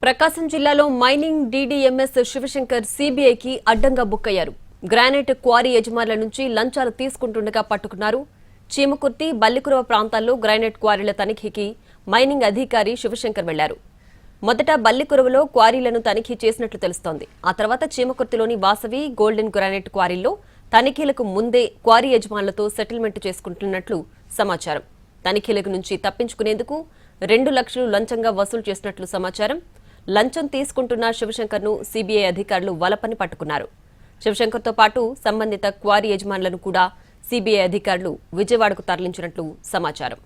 ప్రకాశం జిల్లాలో మైనింగ్ డీడీఎంఎస్ శివశంకర్ సీబీఐకి అడ్డంగా బుక్కయ్యారు. Granite quarry యజమానుల నుంచి లంచాలు తీసుకుంటుండగా పట్టుకున్నారు. చీమకుర్తి, బల్లికురవ ప్రాంతాల్లో గ్రానైట్ క్వారీల తనిఖీకి మైనింగ్ అధికారి శివశంకర్ వెళ్లారు. మొదట బల్లికురవలో క్వారీలను తనిఖీ చేసినట్లు తెలుస్తోంది. ఆ తర్వాత చీమకుర్తిలోని వాసవి, గోల్డెన్ గ్రానైట్ క్వారీల్లో తనిఖీలకు ముందే క్వారీ యజమానులతో సెటిల్మెంట్ చేసుకుంటున్నట్లు సమాచారం. తనిఖీలకు నుంచి తప్పించుకునేందుకు 2 లక్షలు లంచంగా వసూలు చేసినట్లు సమాచారం. లంచం తీసుకుంటున్న శివశంకర్ను సీబీఐ అధికారులు వలపని పట్టుకున్నారు. శివశంకర్తో పాటు సంబంధిత క్వారీ యజమానులను కూడా సీబీఐ అధికారులు విజయవాడకు తరలించినట్లు సమాచారం.